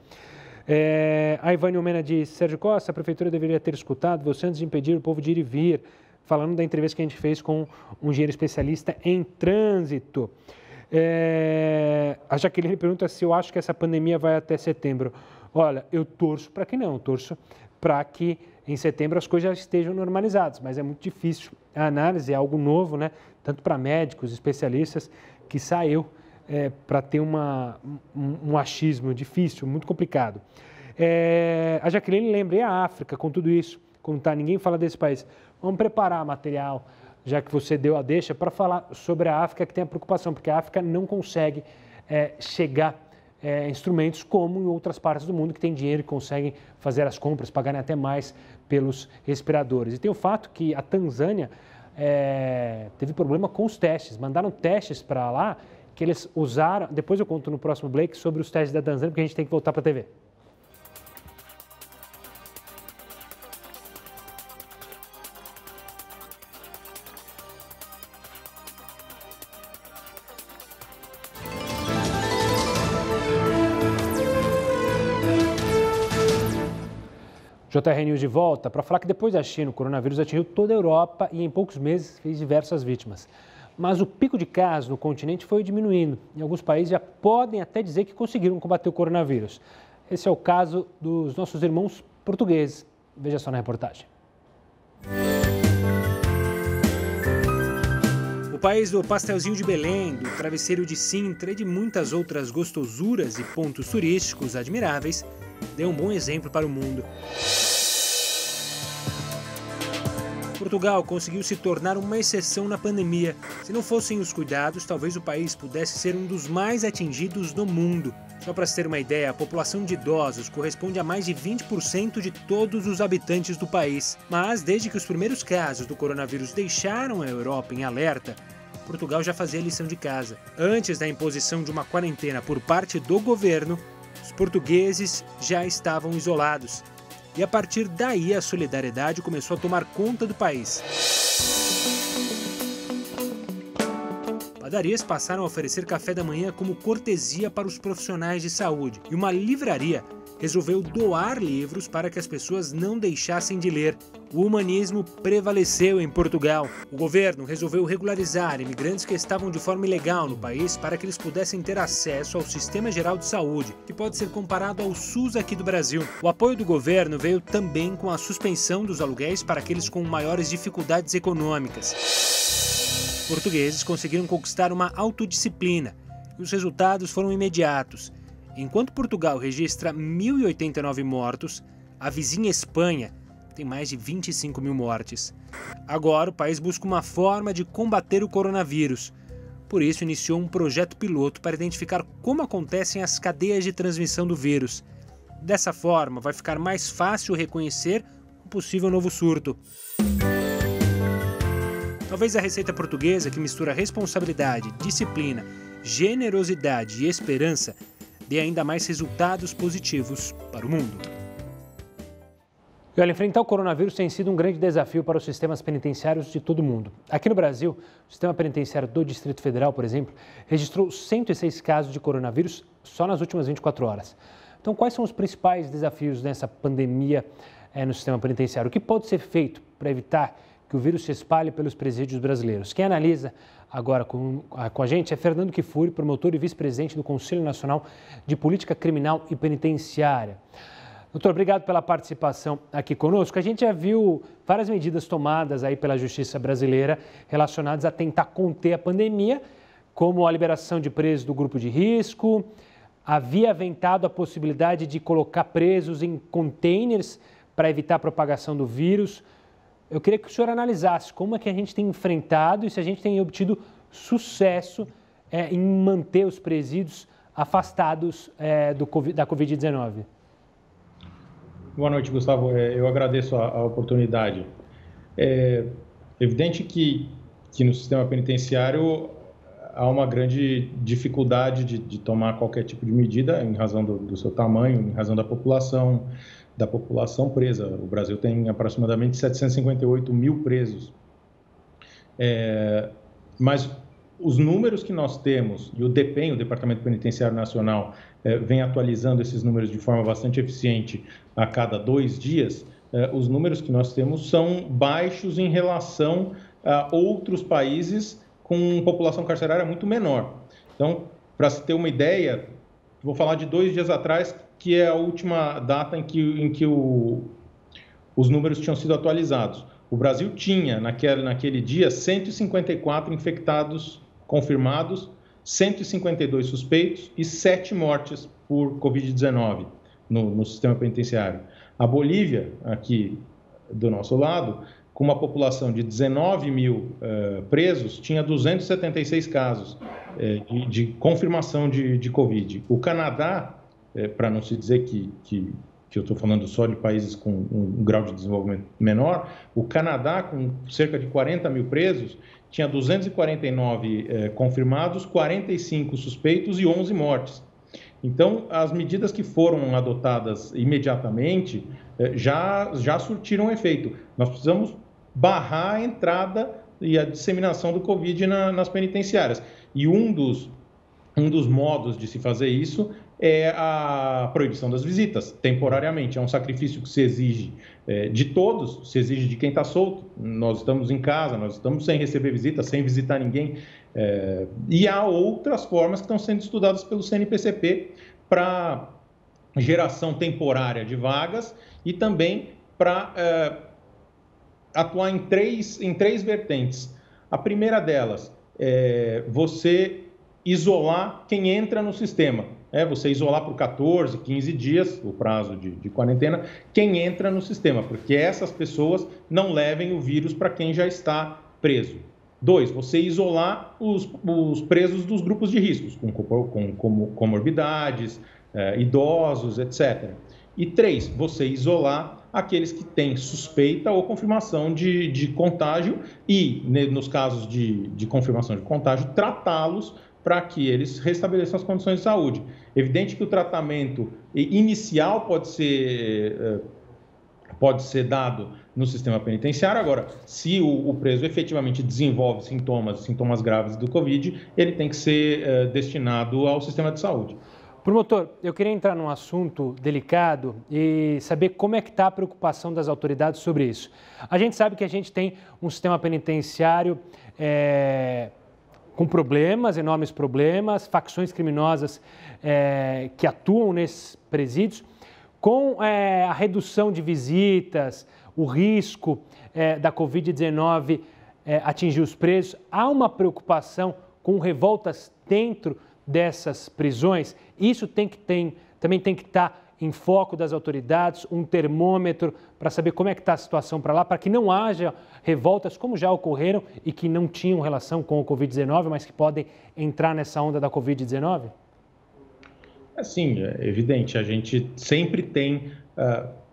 A Ivane Omena diz: Sérgio Costa, a prefeitura deveria ter escutado você antes de impedir o povo de ir e vir, falando da entrevista que a gente fez com um engenheiro especialista em trânsito. A Jaqueline pergunta se eu acho que essa pandemia vai até setembro. Olha, eu torço para que não, torço para que em setembro as coisas já estejam normalizadas, mas é muito difícil. A análise é algo novo, né? Tanto para médicos, especialistas, que saiu para ter um achismo difícil, muito complicado. A Jaqueline lembra, e a África com tudo isso? Como tá, ninguém fala desse país. Vamos preparar material, já que você deu a deixa, para falar sobre a África, que tem a preocupação, porque a África não consegue chegar instrumentos como em outras partes do mundo que tem dinheiro e conseguem fazer as compras, pagarem até mais pelos respiradores. E tem o fato que a Tanzânia teve problema com os testes, mandaram testes para lá que eles usaram, depois eu conto no próximo Blake sobre os testes da Tanzânia, porque a gente tem que voltar para a TV. JR News de volta para falar que depois da China, o coronavírus atingiu toda a Europa e em poucos meses fez diversas vítimas. Mas o pico de casos no continente foi diminuindo. Em alguns países já podem até dizer que conseguiram combater o coronavírus. Esse é o caso dos nossos irmãos portugueses. Veja só na reportagem. O país do pastelzinho de Belém, do travesseiro de Sintra e de muitas outras gostosuras e pontos turísticos admiráveis, deu um bom exemplo para o mundo. Portugal conseguiu se tornar uma exceção na pandemia. Se não fossem os cuidados, talvez o país pudesse ser um dos mais atingidos do mundo. Só para se ter uma ideia, a população de idosos corresponde a mais de 20% de todos os habitantes do país. Mas, desde que os primeiros casos do coronavírus deixaram a Europa em alerta, Portugal já fazia lição de casa. Antes da imposição de uma quarentena por parte do governo, os portugueses já estavam isolados. E a partir daí a solidariedade começou a tomar conta do país. Padarias passaram a oferecer café da manhã como cortesia para os profissionais de saúde. E uma livraria resolveu doar livros para que as pessoas não deixassem de ler. O humanismo prevaleceu em Portugal. O governo resolveu regularizar imigrantes que estavam de forma ilegal no país para que eles pudessem ter acesso ao Sistema Geral de Saúde, que pode ser comparado ao SUS aqui do Brasil. O apoio do governo veio também com a suspensão dos aluguéis para aqueles com maiores dificuldades econômicas. Portugueses conseguiram conquistar uma autodisciplina e os resultados foram imediatos. Enquanto Portugal registra 1.089 mortos, a vizinha Espanha tem mais de 25 mil mortes. Agora, o país busca uma forma de combater o coronavírus. Por isso, iniciou um projeto piloto para identificar como acontecem as cadeias de transmissão do vírus. Dessa forma, vai ficar mais fácil reconhecer um possível novo surto. Talvez a receita portuguesa, que mistura responsabilidade, disciplina, generosidade e esperança, dê ainda mais resultados positivos para o mundo. E olha, enfrentar o coronavírus tem sido um grande desafio para os sistemas penitenciários de todo o mundo. Aqui no Brasil, o sistema penitenciário do Distrito Federal, por exemplo, registrou 106 casos de coronavírus só nas últimas 24 horas. Então, quais são os principais desafios nessa pandemia no sistema penitenciário? O que pode ser feito para evitar que o vírus se espalhe pelos presídios brasileiros? Quem analisa agora com a gente é Fernando Kifuri, promotor e vice-presidente do Conselho Nacional de Política Criminal e Penitenciária. Doutor, obrigado pela participação aqui conosco. A gente já viu várias medidas tomadas aí pela Justiça brasileira relacionadas a tentar conter a pandemia, como a liberação de presos do grupo de risco, havia aventado a possibilidade de colocar presos em containers para evitar a propagação do vírus. Eu queria que o senhor analisasse como é que a gente tem enfrentado e se a gente tem obtido sucesso em manter os presídios afastados da Covid-19. Boa noite, Gustavo. Eu agradeço a oportunidade. É evidente que no sistema penitenciário há uma grande dificuldade de tomar qualquer tipo de medida em razão do seu tamanho, em razão da população presa. O Brasil tem aproximadamente 758 mil presos. Mas os números que nós temos, e o DPEM, o Departamento Penitenciário Nacional, vem atualizando esses números de forma bastante eficiente a cada 2 dias, os números que nós temos são baixos em relação a outros países com população carcerária muito menor. Então, para se ter uma ideia, vou falar de 2 dias atrás, que é a última data em que os números tinham sido atualizados. O Brasil tinha, naquele dia, 154 infectados confirmados, 152 suspeitos e 7 mortes por Covid-19 no sistema penitenciário. A Bolívia, aqui do nosso lado, com uma população de 19 mil presos, tinha 276 casos de confirmação de Covid. O Canadá, para não se dizer que eu estou falando só de países com um grau de desenvolvimento menor, o Canadá, com cerca de 40 mil presos, tinha 249 confirmados, 45 suspeitos e 11 mortes. Então, as medidas que foram adotadas imediatamente já surtiram efeito. Nós precisamos barrar a entrada e a disseminação do Covid nas penitenciárias. E um dos modos de se fazer isso é a proibição das visitas, temporariamente. É um sacrifício que se exige de todos, se exige de quem está solto. Nós estamos em casa, nós estamos sem receber visitas, sem visitar ninguém. E há outras formas que estão sendo estudadas pelo CNPCP para geração temporária de vagas e também para atuar em três vertentes. A primeira delas é você isolar quem entra no sistema. Você isolar por 14, 15 dias, o prazo de quarentena, quem entra no sistema, porque essas pessoas não levem o vírus para quem já está preso. 2, você isolar os presos dos grupos de riscos, com comorbidades, idosos, etc. E 3, você isolar aqueles que têm suspeita ou confirmação de contágio e, nos casos de confirmação de contágio, tratá-los para que eles restabeleçam as condições de saúde. Evidente que o tratamento inicial pode ser dado no sistema penitenciário. Agora, se o preso efetivamente desenvolve sintomas graves do Covid, ele tem que ser destinado ao sistema de saúde. Promotor, eu queria entrar num assunto delicado e saber como é que está a preocupação das autoridades sobre isso. A gente sabe que a gente tem um sistema penitenciário com problemas, enormes problemas, facções criminosas que atuam nesses presídios, com a redução de visitas, o risco da Covid-19 atingir os presos. Há uma preocupação com revoltas dentro dessas prisões. Isso também tem que estar em foco das autoridades, um termômetro para saber como é que está a situação para lá, para que não haja revoltas como já ocorreram e que não tinham relação com o Covid-19, mas que podem entrar nessa onda da Covid-19? Sim, é evidente. A gente sempre tem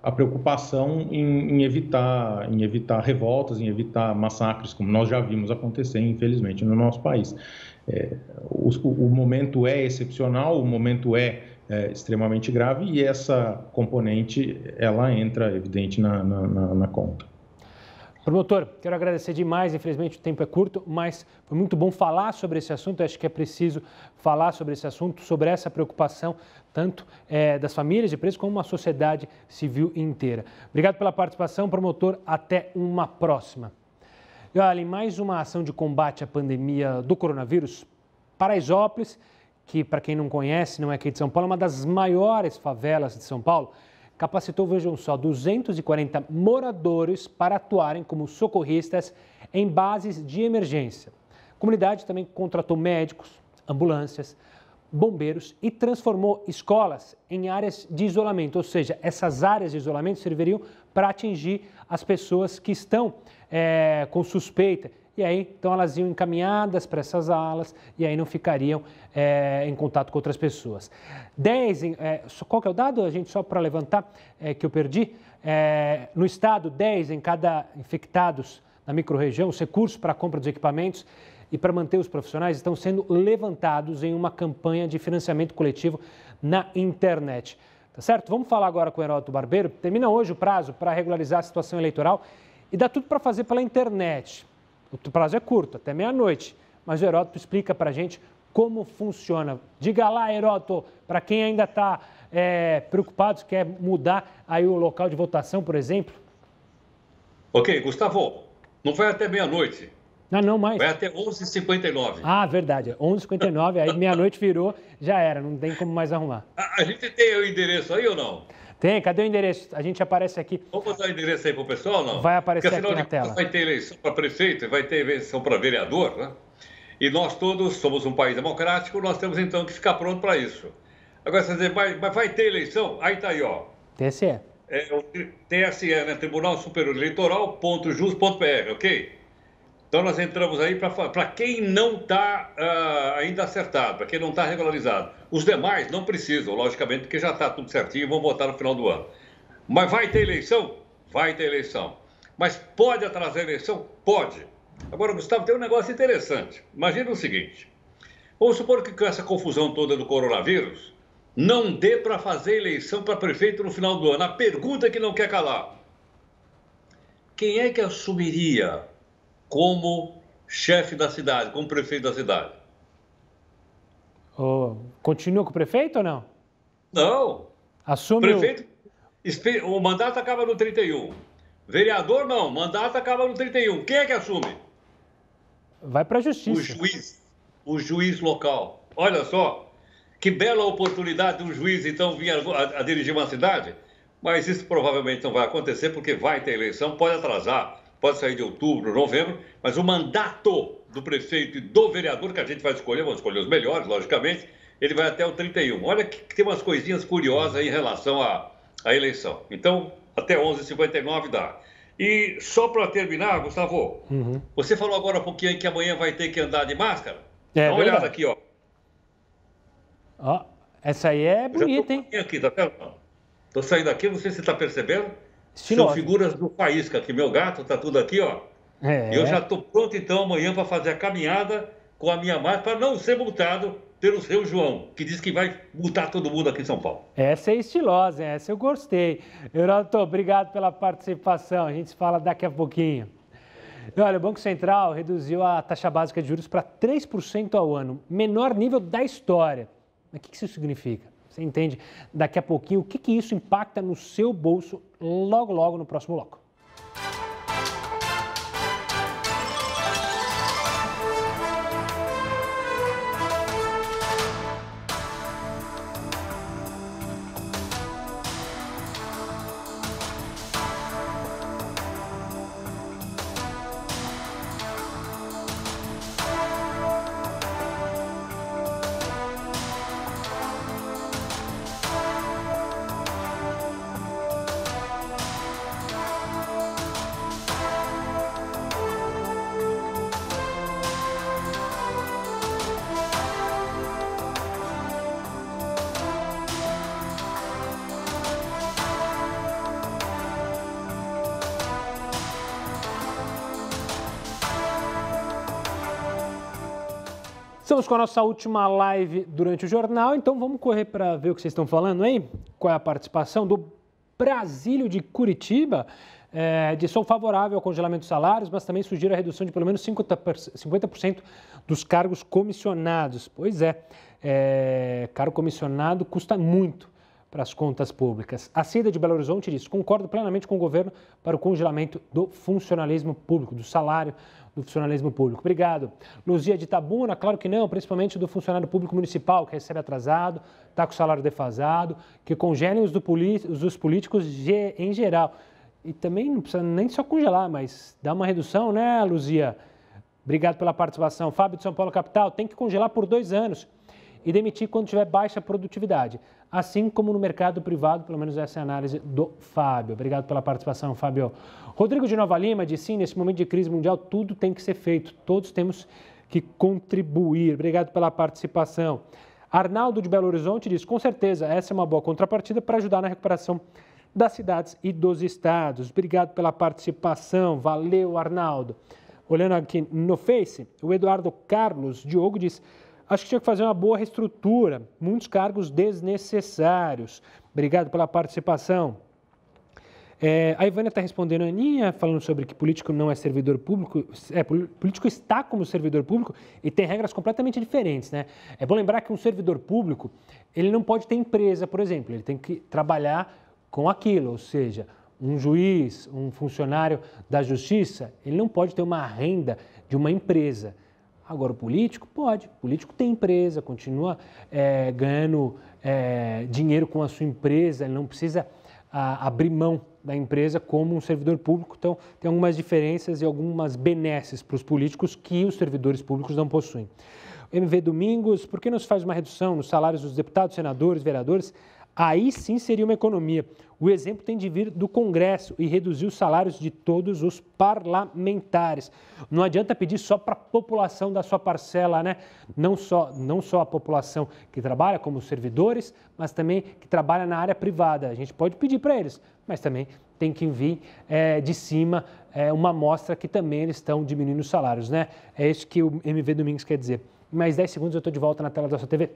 a preocupação em evitar revoltas, em evitar massacres, como nós já vimos acontecer, infelizmente, no nosso país. O momento é excepcional, o momento é extremamente grave e essa componente, ela entra, evidente, na conta. Promotor, quero agradecer demais, infelizmente o tempo é curto, mas foi muito bom falar sobre esse assunto. Eu acho que é preciso falar sobre esse assunto, sobre essa preocupação, tanto das famílias de presos como uma sociedade civil inteira. Obrigado pela participação, promotor, até uma próxima. E olha, em mais uma ação de combate à pandemia do coronavírus, Paraisópolis, que para quem não conhece, não é aqui de São Paulo, é uma das maiores favelas de São Paulo, capacitou, vejam só, 240 moradores para atuarem como socorristas em bases de emergência. A comunidade também contratou médicos, ambulâncias, bombeiros e transformou escolas em áreas de isolamento, ou seja, essas áreas de isolamento serviriam para atingir as pessoas que estão com suspeita. E aí, então, elas iam encaminhadas para essas alas e aí não ficariam em contato com outras pessoas. Qual que é o dado, a gente, só para levantar, que eu perdi? No estado, 10 em cada infectados na microrregião, os recursos para a compra dos equipamentos e para manter os profissionais estão sendo levantados em uma campanha de financiamento coletivo na internet. Tá certo? Vamos falar agora com o Heródoto Barbeiro. Termina hoje o prazo para regularizar a situação eleitoral e dá tudo para fazer pela internet. O prazo é curto, até meia-noite, mas o Heródoto explica para a gente como funciona. Diga lá, Heródoto, para quem ainda está preocupado, quer mudar aí o local de votação, por exemplo. Ok, Gustavo, não vai até meia-noite. Não mais. Vai até 11h59. Ah, verdade, 11h59, aí meia-noite virou, já era, não tem como mais arrumar. A gente tem o endereço aí ou não? Tem, cadê o endereço? A gente aparece aqui. Vamos dar o endereço aí para o pessoal ou não? Vai aparecer Porque, aqui na tela. Vai ter eleição para prefeito e vai ter eleição para vereador, né? E nós todos somos um país democrático, nós temos então que ficar pronto para isso. Agora, você dizer, mas vai ter eleição? Aí está aí, ó. TSE. O TSE, né? Tribunal Superior Eleitoral, .jus.br, ok? Então, nós entramos aí para quem não está ainda acertado, para quem não está regularizado. Os demais não precisam, logicamente, porque já está tudo certinho e vão votar no final do ano. Mas vai ter eleição? Vai ter eleição. Mas pode atrasar a eleição? Pode. Agora, Gustavo, tem um negócio interessante. Imagina o seguinte. Vamos supor que com essa confusão toda do coronavírus, não dê para fazer eleição para prefeito no final do ano. A pergunta que não quer calar. Quem é que assumiria como chefe da cidade, como prefeito da cidade? Continua com o prefeito ou não? Não. Assume prefeito, o mandato acaba no 31. Vereador, não. O mandato acaba no 31. Quem é que assume? Vai para a justiça. O juiz local. Olha só, que bela oportunidade de um juiz, então, vir a dirigir uma cidade. Mas isso provavelmente não vai acontecer, porque vai ter eleição, pode atrasar. Pode sair de outubro, novembro, mas o mandato do prefeito e do vereador, que a gente vai escolher, vamos escolher os melhores, logicamente, ele vai até o 31. Olha que tem umas coisinhas curiosas aí em relação à eleição. Então, até 11h59 dá. E só para terminar, Gustavo, você falou agora um pouquinho aí que amanhã vai ter que andar de máscara. Dá uma olhada aqui, ó. Ó, essa aí é bonita, hein? Aqui, tá vendo? Tô saindo aqui, não sei se você está percebendo. São figuras do Faísca aqui. Meu gato tá tudo aqui, ó. E eu já tô pronto, então, amanhã para fazer a caminhada com a minha máscara para não ser multado pelo seu João, que diz que vai multar todo mundo aqui em São Paulo. Essa é estilosa, essa eu gostei. Heródoto, obrigado pela participação. A gente se fala daqui a pouquinho. Olha, o Banco Central reduziu a taxa básica de juros para 3% ao ano, menor nível da história. Mas o que isso significa? Você entende daqui a pouquinho o que isso impacta no seu bolso logo no próximo bloco. Estamos com a nossa última live durante o jornal, então vamos correr para ver o que vocês estão falando, hein? Qual é a participação do Brasílio de Curitiba? Sou favorável ao congelamento dos salários, mas também sugiro a redução de pelo menos 50% dos cargos comissionados. Pois é, cargo comissionado custa muito para as contas públicas. A Cida de Belo Horizonte diz: concordo plenamente com o governo para o congelamento do funcionalismo público, do salário do funcionalismo público. Obrigado. Luzia de Itabuna, claro que não, principalmente do funcionário público municipal, que recebe atrasado, está com o salário defasado, que congelem os dos políticos em geral. E também não precisa nem só congelar, mas dá uma redução, né, Luzia? Obrigado pela participação. Fábio de São Paulo, capital, tem que congelar por 2 anos e demitir quando tiver baixa produtividade. Assim como no mercado privado, pelo menos essa é a análise do Fábio. Obrigado pela participação, Fábio. Rodrigo de Nova Lima diz: sim, nesse momento de crise mundial, tudo tem que ser feito. Todos temos que contribuir. Obrigado pela participação. Arnaldo de Belo Horizonte diz: com certeza, essa é uma boa contrapartida para ajudar na recuperação das cidades e dos estados. Obrigado pela participação. Valeu, Arnaldo. Olhando aqui no Face, o Eduardo Carlos Diogo diz: acho que tinha que fazer uma boa reestrutura, muitos cargos desnecessários. Obrigado pela participação. A Ivânia está respondendo a Aninha, falando sobre que político não é servidor público. Político está como servidor público e tem regras completamente diferentes, né? É bom lembrar que um servidor público, ele não pode ter empresa, por exemplo. Ele tem que trabalhar com aquilo, ou seja, um juiz, um funcionário da justiça, ele não pode ter uma renda de uma empresa. Agora, o político pode. O político tem empresa, continua ganhando dinheiro com a sua empresa, ele não precisa abrir mão da empresa como um servidor público. Então, tem algumas diferenças e algumas benesses para os políticos que os servidores públicos não possuem. MV Domingos, por que não se faz uma redução nos salários dos deputados, senadores, vereadores? Aí sim seria uma economia. O exemplo tem de vir do Congresso e reduzir os salários de todos os parlamentares. Não adianta pedir só para a população da sua parcela, né? Não só a população que trabalha como servidores, mas também que trabalha na área privada. A gente pode pedir para eles, mas também tem que vir de cima uma amostra que também eles estão diminuindo os salários, né? É isso que o MV Domingos quer dizer. Em mais 10 segundos eu estou de volta na tela da sua TV.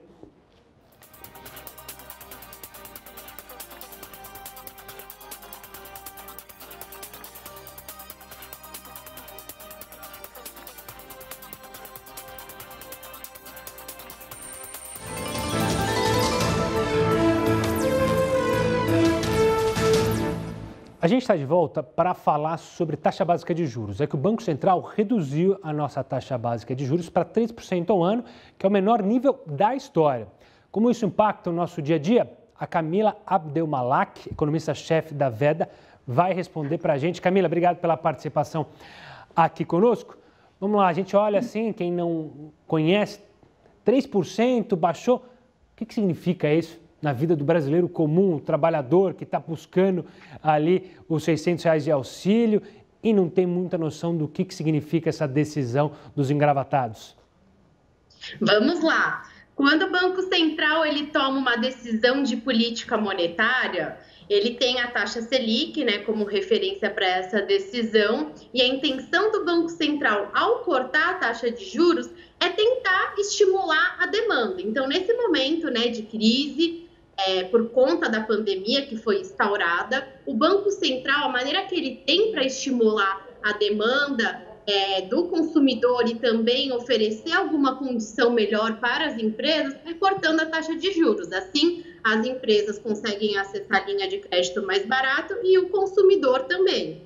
A gente está de volta para falar sobre taxa básica de juros. É que o Banco Central reduziu a nossa taxa básica de juros para 3% ao ano, que é o menor nível da história. Como isso impacta o nosso dia a dia? A Camila Abdelmalak, economista-chefe da Veda, vai responder para a gente. Camila, obrigado pela participação aqui conosco. Vamos lá, a gente olha assim, quem não conhece, 3% baixou. O que significa isso na vida do brasileiro comum, o trabalhador que está buscando ali os R$600 de auxílio e não tem muita noção do que significa essa decisão dos engravatados? Vamos lá. Quando o Banco Central ele toma uma decisão de política monetária, ele tem a taxa Selic, né, como referência para essa decisão, e a intenção do Banco Central ao cortar a taxa de juros é tentar estimular a demanda. Então, nesse momento, né, de crise, por conta da pandemia que foi instaurada, o Banco Central, a maneira que ele tem para estimular a demanda do consumidor e também oferecer alguma condição melhor para as empresas, é cortando a taxa de juros. Assim, as empresas conseguem acessar a linha de crédito mais barato e o consumidor também.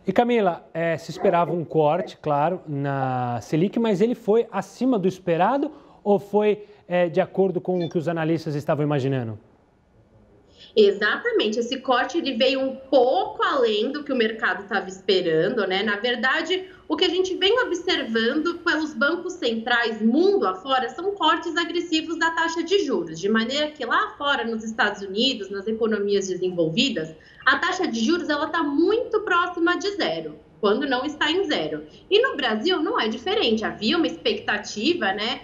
E Camila, se esperava um corte, claro, na Selic, mas ele foi acima do esperado ou foi de acordo com o que os analistas estavam imaginando? Exatamente, esse corte ele veio um pouco além do que o mercado estava esperando, né? Na verdade, o que a gente vem observando pelos bancos centrais mundo afora são cortes agressivos da taxa de juros, de maneira que lá fora, nos Estados Unidos, nas economias desenvolvidas, a taxa de juros ela está muito próxima de zero, quando não está em zero. E no Brasil não é diferente, havia uma expectativa, né?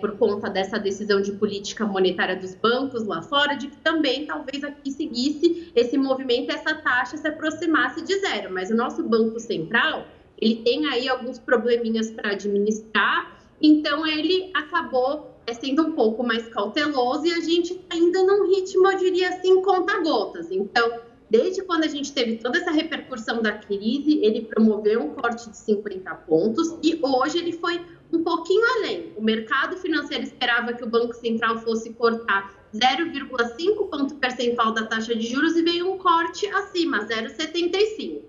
Por conta dessa decisão de política monetária dos bancos lá fora, de que também talvez aqui seguisse esse movimento, essa taxa se aproximasse de zero. Mas o nosso Banco Central, ele tem aí alguns probleminhas para administrar, então ele acabou sendo um pouco mais cauteloso e a gente está ainda num ritmo, eu diria assim, conta-gotas. Então, desde quando a gente teve toda essa repercussão da crise, ele promoveu um corte de 50 pontos e hoje ele foi um pouquinho além. O mercado financeiro esperava que o Banco Central fosse cortar 0,5 ponto percentual da taxa de juros e veio um corte acima, 0,75.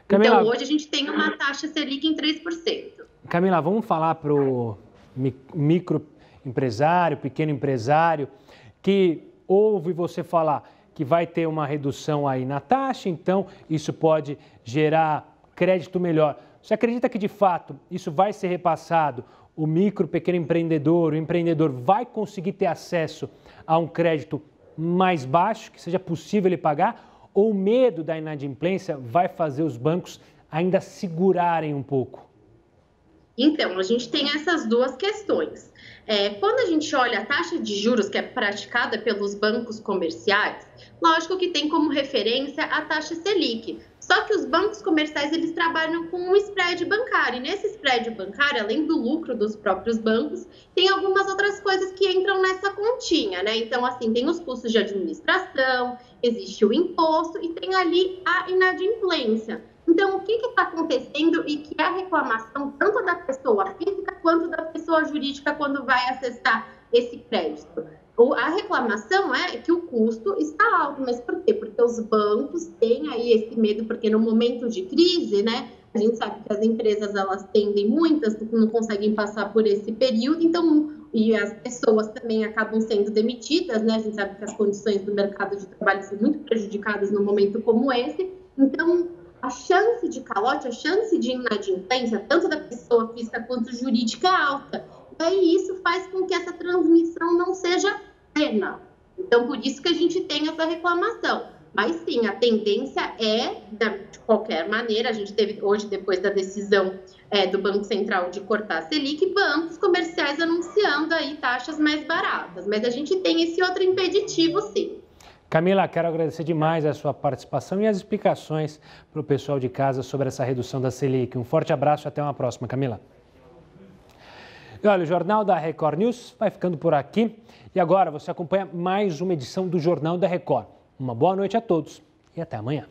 Então, hoje a gente tem uma taxa Selic em 3%. Camila, vamos falar para o microempresário, pequeno empresário, que ouve você falar que vai ter uma redução aí na taxa, então isso pode gerar crédito melhor. Você acredita que, de fato, isso vai ser repassado? O micro, pequeno empreendedor, o empreendedor vai conseguir ter acesso a um crédito mais baixo, que seja possível ele pagar? Ou o medo da inadimplência vai fazer os bancos ainda segurarem um pouco? Então, a gente tem essas duas questões. Quando a gente olha a taxa de juros que é praticada pelos bancos comerciais, lógico que tem como referência a taxa Selic. Só que os bancos comerciais, eles trabalham com um spread bancário. E nesse spread bancário, além do lucro dos próprios bancos, tem algumas outras coisas que entram nessa continha, né? Então, assim, tem os custos de administração, existe o imposto e tem ali a inadimplência. Então, o que está acontecendo e que a reclamação tanto da pessoa física quanto da pessoa jurídica quando vai acessar esse crédito? A reclamação é que o custo está alto, mas por quê? Porque os bancos têm aí esse medo, porque no momento de crise, né, a gente sabe que as empresas, elas tendem, muitas não conseguem passar por esse período, então, e as pessoas também acabam sendo demitidas, né, a gente sabe que as condições do mercado de trabalho são muito prejudicadas num momento como esse, então, a chance de calote, a chance de inadimplência, tanto da pessoa física quanto jurídica, é alta. E aí isso faz com que essa transmissão não seja plena. Então, por isso que a gente tem essa reclamação. Mas sim, a tendência é, de qualquer maneira, a gente teve hoje, depois da decisão do Banco Central de cortar a Selic, bancos comerciais anunciando aí taxas mais baratas. Mas a gente tem esse outro impeditivo, sim. Camila, quero agradecer demais a sua participação e as explicações para o pessoal de casa sobre essa redução da Selic. Um forte abraço e até uma próxima, Camila. E olha, o Jornal da Record News vai ficando por aqui. E agora você acompanha mais uma edição do Jornal da Record. Uma boa noite a todos e até amanhã.